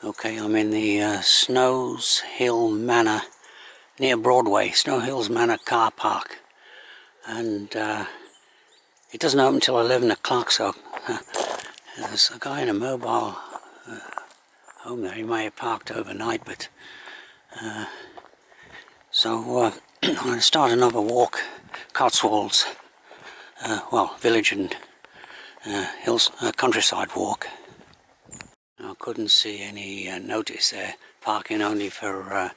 Okay, I'm in the Snowshill Manor near Broadway, Snowhills Manor car park, and it doesn't open till 11 o'clock, so there's a guy in a mobile home there. He may have parked overnight, but so I'm going to start another walk, Cotswolds, well, village and hills, countryside walk. I couldn't see any notice there, parking only for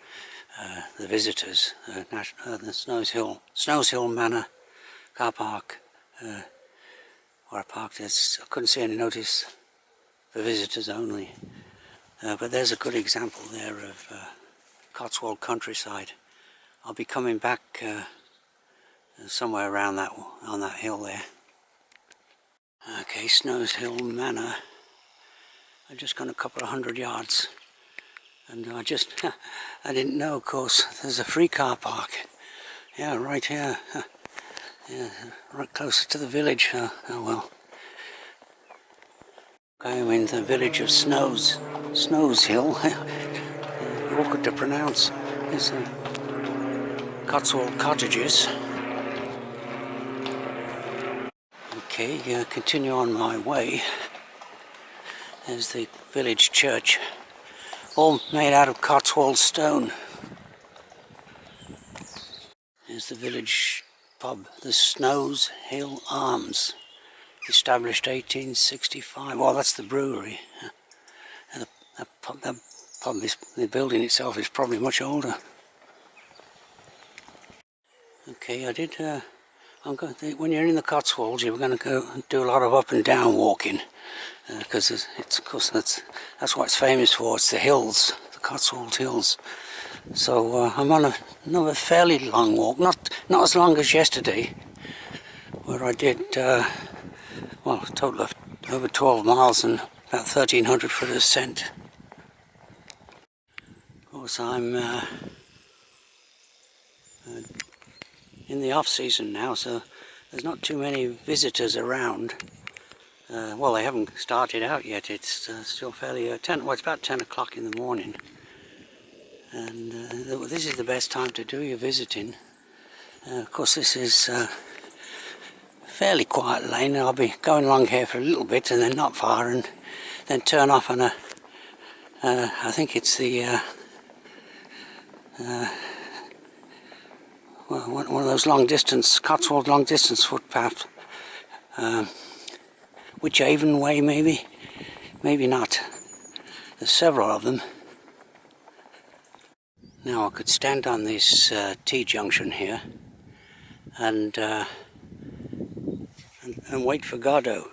the visitors. The Snowshill Manor car park where I parked, I couldn't see any notice for visitors only. But there's a good example there of Cotswold countryside. I'll be coming back somewhere around that, on that hill there. Okay, Snowshill Manor. I've just gone a couple of 100 yards, and I didn't know, of course, there's a free car park. Yeah, right here. Yeah, right closer to the village. Oh well. Okay, I'm in the village of Snowshill. Awkward to pronounce. There's Cotswold cottages. Okay, continue on my way. There's the village church, all made out of Cotswold stone. There's the village pub, the Snowshill Arms, established 1865. Well, that's the brewery. And the building itself is probably much older. Okay, when you're in the Cotswolds, you're going to go do a lot of up and down walking, because of course that's what it's famous for. It's the hills, the Cotswold hills. So I'm on another fairly long walk, not as long as yesterday, where I did well, a total of over 12 miles and about 1,300 foot ascent. Of course, I'm in the off season now, so there's not too many visitors around. Well, they haven't started out yet. It's still fairly well, it's about 10 o'clock in the morning, and this is the best time to do your visiting. Of course, this is fairly quiet lane. I'll be going along here for a little bit and then not far, and then turn off on a I think it's the one of those Cotswold long distance footpaths, Whichehaven Way maybe not. There's several of them. Now I could stand on this T-junction here and wait for Godot,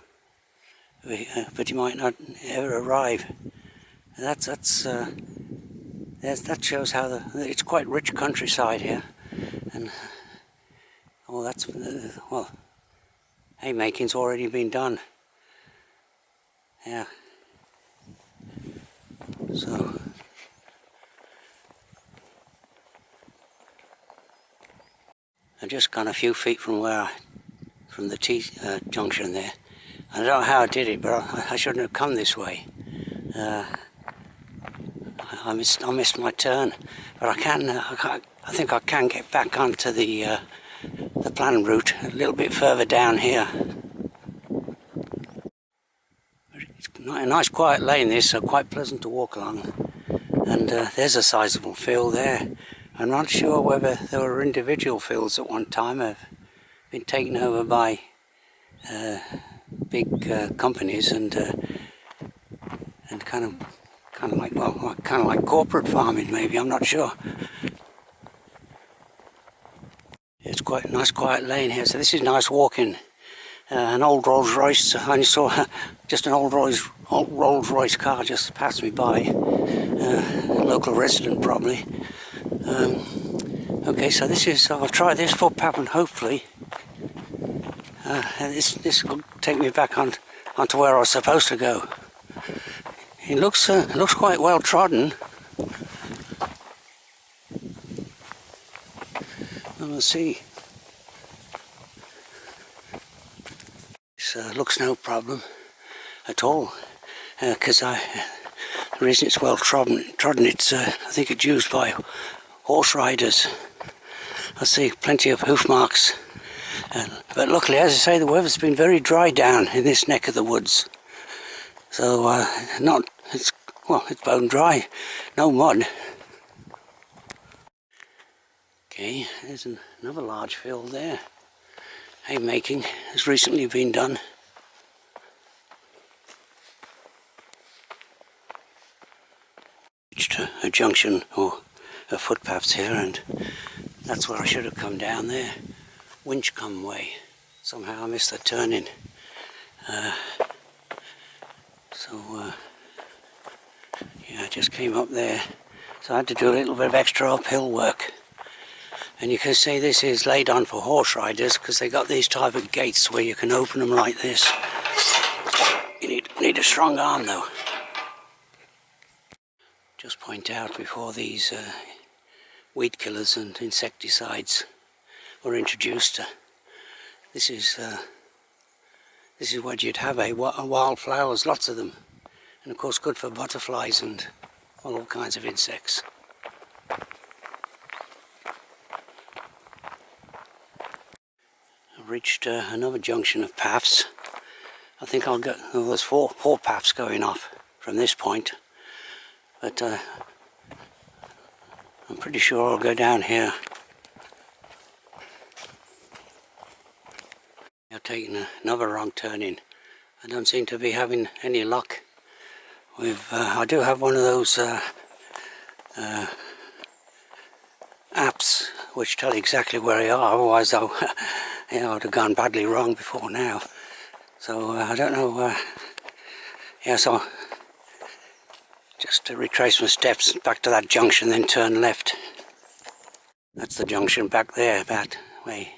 but he might not ever arrive. That shows how it's quite rich countryside here, and well, haymaking's already been done. Yeah. So I've just gone a few feet from the T junction there. I don't know how I did it, but I shouldn't have come this way. I missed my turn, but I think I can get back onto the planned route a little bit further down here. It's a nice quiet lane this, so quite pleasant to walk along. And there's a sizable field there. I'm not sure whether there were individual fields at one time, have been taken over by big companies and kind of like corporate farming maybe. I'm not sure. It's quite a nice quiet lane here, so this is nice walking. An old Rolls Royce. I only saw just an old Rolls Royce car just passed me by. Local resident probably. Okay, so I'll try this footpath, and hopefully this will take me back onto where I was supposed to go. It looks quite well trodden. We'll see. This looks no problem at all, because the reason it's well trodden, it's I think it's used by horse riders. I see plenty of hoof marks. But luckily, as I say, the weather's been very dry down in this neck of the woods. So it's bone dry, no mud. Okay, there's another large field there. Haymaking has recently been done. Reached a junction or a footpaths here, and that's where I should have come down there. Winchcombe Way. Somehow I missed the turning. Yeah, I just came up there. So I had to do a little bit of extra uphill work. And you can see this is laid on for horse riders because they got these type of gates where you can open them like this. You need a strong arm though. Just point out before these weed killers and insecticides were introduced. This is what you'd have, wildflowers, lots of them, and of course good for butterflies and all kinds of insects. I've reached another junction of paths. I think I'll go. Oh, there's four paths going off from this point, but I'm pretty sure I'll go down here. I've taken another wrong turning. I don't seem to be having any luck with. I do have one of those apps which tell you exactly where they are. Otherwise, I'd have gone badly wrong before now. So I don't know. Yeah, so just to retrace my steps back to that junction, then turn left. That's the junction back there, about maybe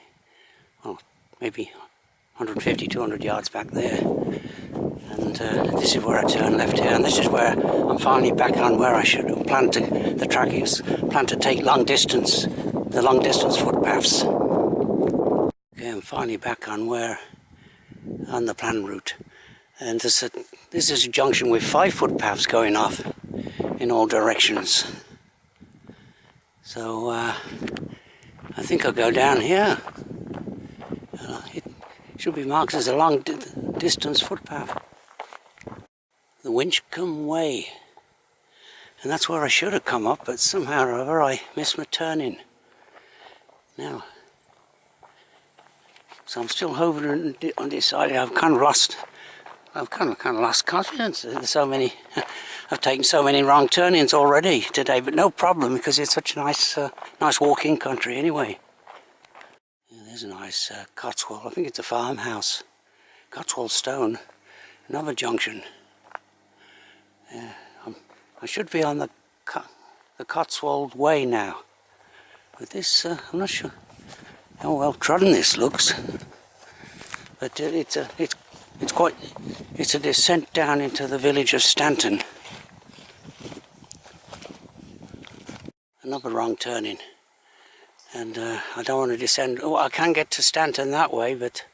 150, 200 yards back there. And this is where I turn left here, and this is where I'm finally back on where I should have planned to. The track is planned to take the long distance footpaths. Okay, I'm finally back on the planned route, and this is a junction with 5 footpaths going off in all directions. So I think I'll go down here. It should be marked as a long distance footpath. The Winchcombe Way. And that's where I should have come up, but somehow or other I missed my turning. Now, so I'm still hovering undecided. I've kind of lost confidence. There's so many. I've taken so many wrong turnings already today, but no problem because it's such a nice walking country anyway. Yeah, there's a nice Cotswold. I think it's a farmhouse. Cotswold Stone. Another junction. Yeah, I should be on the Cotswold Way now. But this, I'm not sure how well trodden this looks. But it's a descent down into the village of Stanton. Another wrong turning. And I don't want to descend. Oh, I can get to Stanton that way, but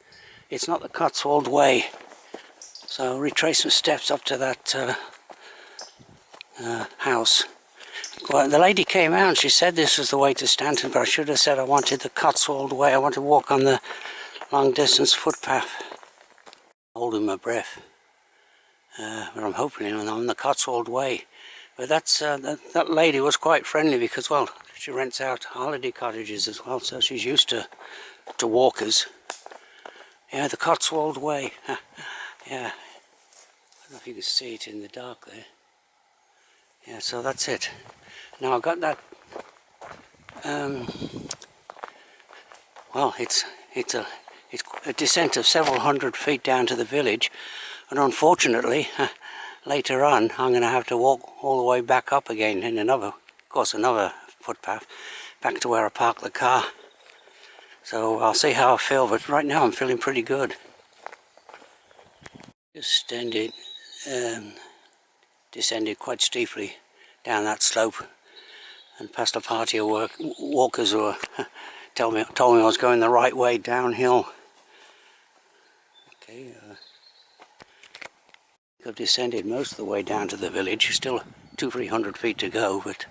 it's not the Cotswold Way. So I'll retrace my steps up to that house. Well, the lady came out and she said this was the way to Stanton, but I should have said I wanted the Cotswold Way. I want to walk on the long distance footpath. Holding my breath. But I'm hoping on the Cotswold Way. But that lady was quite friendly because, well, she rents out holiday cottages as well, so she's used to walkers. Yeah, the Cotswold Way. Yeah. I don't know if you can see it in the dark there. Yeah, so that's it. Now I've got that. Well, it's a descent of several hundred feet down to the village, and unfortunately, later on, I'm going to have to walk all the way back up again in another footpath, back to where I parked the car. So I'll see how I feel, but right now I'm feeling pretty good. Just descended quite steeply down that slope and past a party of walkers who were told me I was going the right way downhill. Okay, I've descended most of the way down to the village. Still 200-300 feet to go, but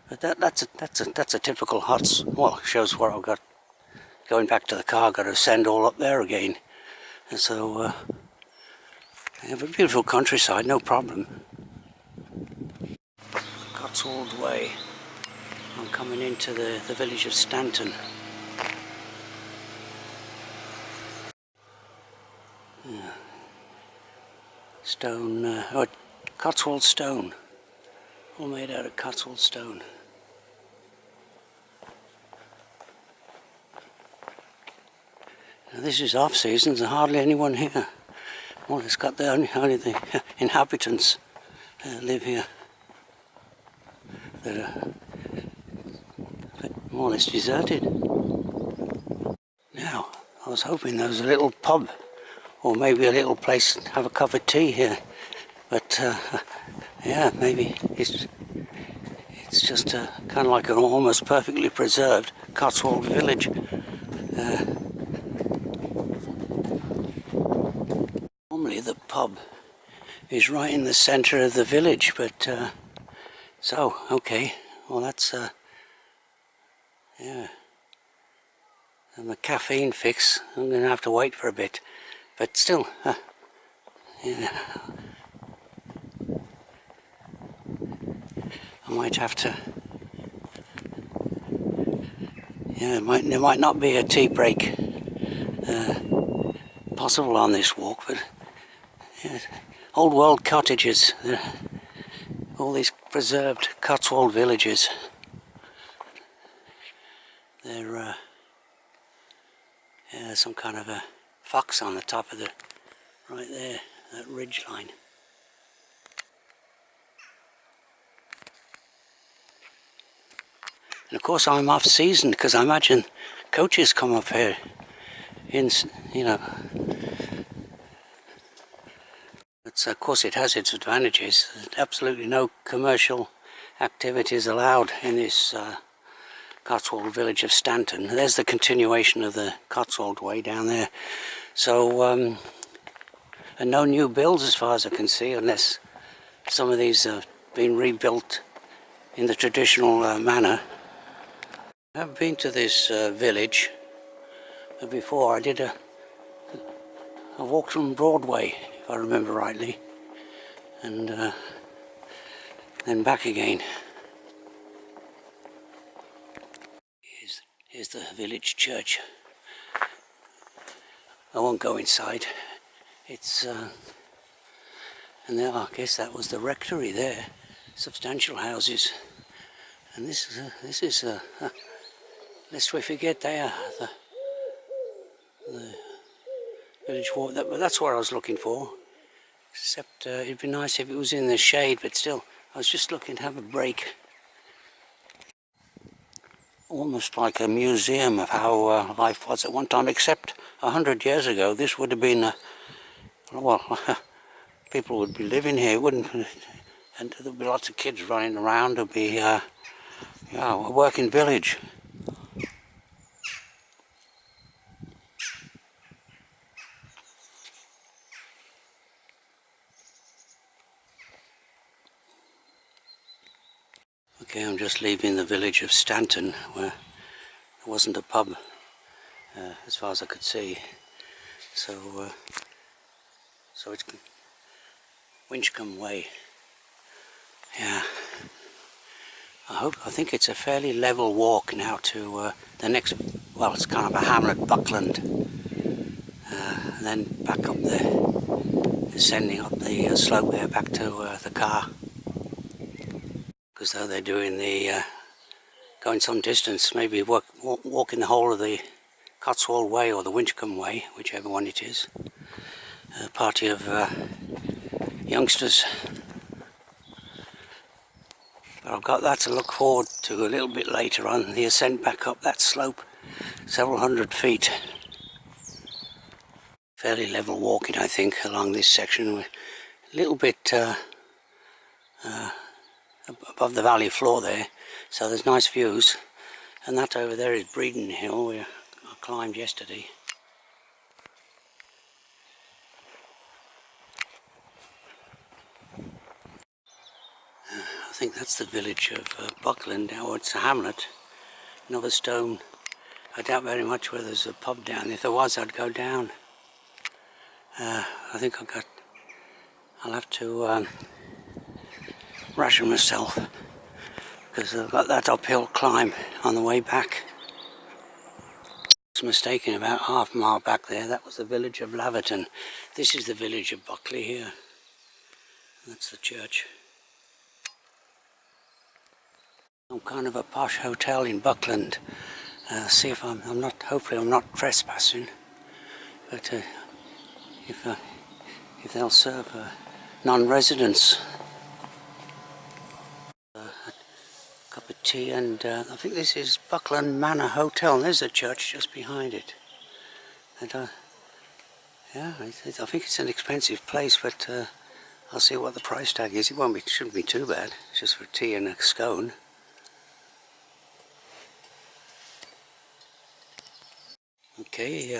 that's a typical huts. Well, shows where I've got going back to the car. Got to ascend all up there again, and so I have a beautiful countryside, no problem. Cotswold Way. I'm coming into the village of Stanton. Yeah. Stone, Cotswold stone. All made out of Cotswold stone. Now this is off season, there's hardly anyone here. Well, it's got only the inhabitants live here. They're more or less deserted. Now, I was hoping there was a little pub, or maybe a little place to have a cup of tea here. But yeah, maybe it's just kind of like an almost perfectly preserved Cotswold village. Normally the pub is right in the centre of the village, but so okay, well that's yeah, and the caffeine fix. I'm going to have to wait for a bit, but still, yeah, I might have to. Yeah, there might not be a tea break possible on this walk, but yeah, old world cottages, all these preserved Cotswold villages. They're yeah, some kind of a fox on the top of the right there, that ridge line. And of course I'm off season because I imagine coaches come up here in, you know. But of course it has its advantages. There's absolutely no commercial activities allowed in this Cotswold village of Stanton. There's the continuation of the Cotswold Way down there. So, and no new builds as far as I can see, unless some of these have been rebuilt in the traditional manner. I haven't been to this village before. I did a walk from Broadway, if I remember rightly, and then back again. Here's the village church. I won't go inside. It's and there, I guess that was the rectory there. Substantial houses, and this is lest we forget there the village walk. That's what I was looking for. Except it'd be nice if it was in the shade, but still, I was just looking to have a break. Almost like a museum of how life was at one time, except 100 years ago this would have been well, people would be living here, wouldn't, and there'd be lots of kids running around. There'd be yeah, a working village. Okay, I'm just leaving the village of Stanton, where there wasn't a pub as far as I could see. So, so it's Winchcombe Way. Yeah, I think it's a fairly level walk now to the next. Well, it's kind of a hamlet, Buckland, and then back up there, descending up the slope there back to the car. Because though they're doing the going some distance, maybe walking the whole of the Cotswold Way or the Winchcombe Way, whichever one it is. A party of youngsters. But I've got that to look forward to a little bit later on, the ascent back up that slope, several hundred feet. Fairly level walking, I think, along this section, a little bit above the valley floor there, so there's nice views. And that over there is Breeden Hill, where I climbed yesterday. think that's the village of Buckland. Now it's a hamlet. Another stone. I doubt very much whether there's a pub down. If there was, I'd go down. I think I'll have to ration myself because I've got that uphill climb on the way back. I was mistaken about half a mile back there. That was the village of Laverton. This is the village of Buckley here. That's the church. Some kind of a posh hotel in Buckland. See if I'm not. Hopefully, I'm not trespassing. But if they'll serve non-residents a cup of tea, and I think this is Buckland Manor Hotel. There's a church just behind it. And yeah, I think it's an expensive place, but I'll see what the price tag is. It shouldn't be too bad. It's just for tea and a scone. Okay,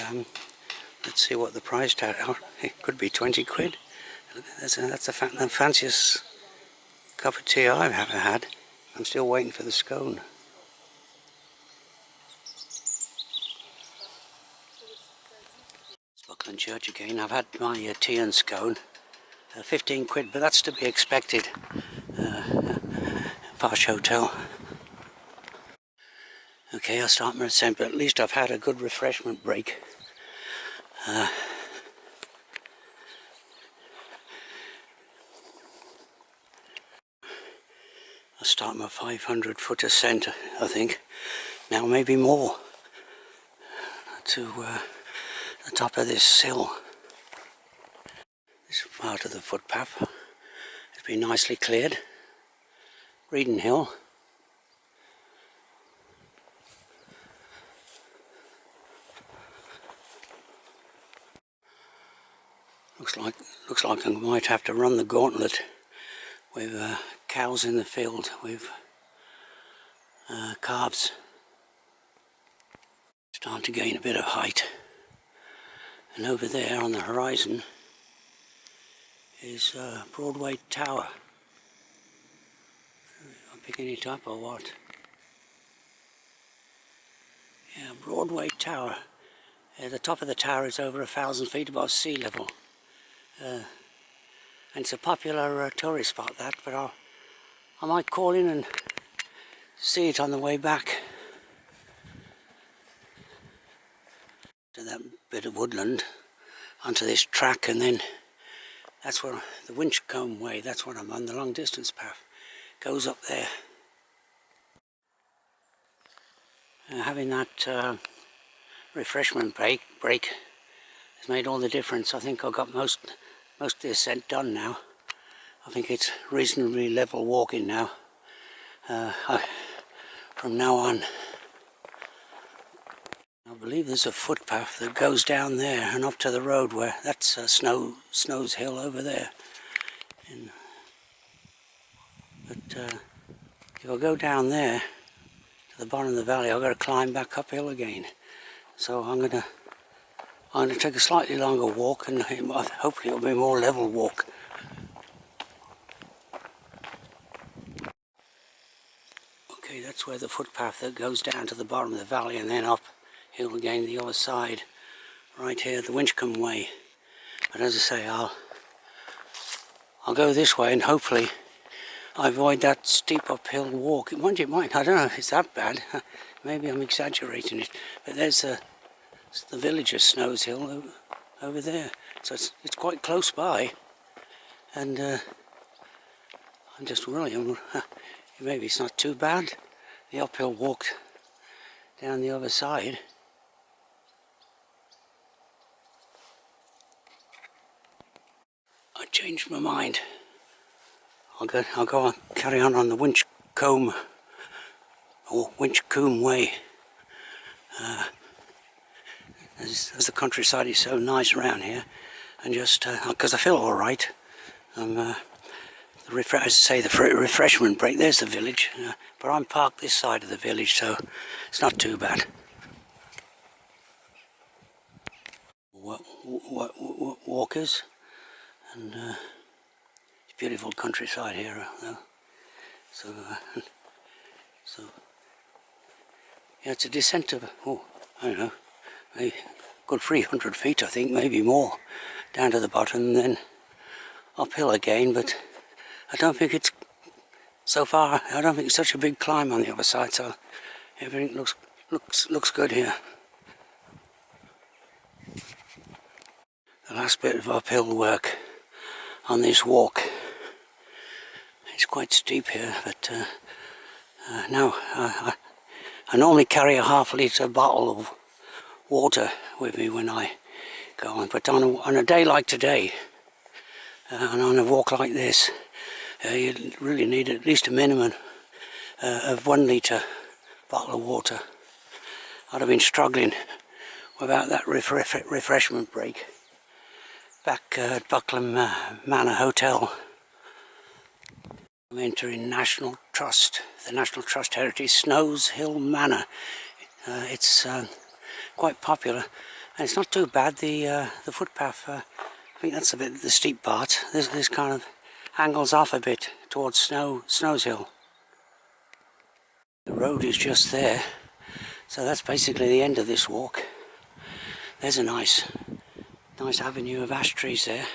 let's see what the price tag. Oh, it could be 20 quid. That's the fanciest cup of tea I've ever had. I'm still waiting for the scone. It's Buckland Church again. I've had my tea and scone. 15 quid, but that's to be expected. Posh hotel. Okay, I'll start my ascent, but at least I've had a good refreshment break. I'll start my 500-foot ascent, I think. Now maybe more to the top of this hill. This part of the footpath has been nicely cleared. Reading Hill. Looks like I might have to run the gauntlet with cows in the field with calves. Starting to gain a bit of height, and over there on the horizon is Broadway Tower. I'm picking it up or what? Yeah, Broadway Tower. The top of the tower is over 1,000 feet above sea level. And it's a popular tourist spot, that, but I might call in and see it on the way back to that bit of woodland, onto this track, and then that's where the Winchcombe Way, that's what I'm on, the long distance path, goes up there. Having that refreshment break has made all the difference. I think I've got most of the ascent done now. I think it's reasonably level walking now. From now on, I believe there's a footpath that goes down there and up to the road where that's Snow's Hill over there. But if I go down there to the bottom of the valley, I've got to climb back uphill again. So I'm going to take a slightly longer walk, and hopefully it'll be a more level walk. Okay, that's where the footpath that goes down to the bottom of the valley and then uphill again the other side. Right here, the Winchcombe Way. But as I say, I'll go this way and hopefully I avoid that steep uphill walk. It might, I don't know if it's that bad. Maybe I'm exaggerating it. But there's the village of Snow's Hill over there. So it's quite close by. And I'm just worrying. Maybe it's not too bad. The uphill walk down the other side. I changed my mind. I'll go on, carry on the Winchcombe Way. As the countryside is so nice around here, and just because I feel all right. As I say, the refreshment break. There's the village, but I'm parked this side of the village, so it's not too bad. Walkers, and it's beautiful countryside here, though. So, so yeah, it's a descent of, oh, I don't know, a good 300 feet, I think, maybe more, down to the bottom, and then uphill again. But I don't think it's so far. I don't think it's such a big climb on the other side. So everything looks good here. The last bit of uphill work on this walk. It's quite steep here, but now I normally carry a half-litre bottle of water with me when I go on, but on a day like today, and on a walk like this, you really need at least a minimum of 1 litre bottle of water. I'd have been struggling without that refreshment break back at Buckland Manor Hotel. I'm entering National Trust, the National Trust Heritage Snowshill Manor. It's quite popular, and it's not too bad. The footpath, I think that's a bit the steep part. This kind of angles off a bit towards Snowshill. The road is just there, so that's basically the end of this walk. There's a nice avenue of ash trees there.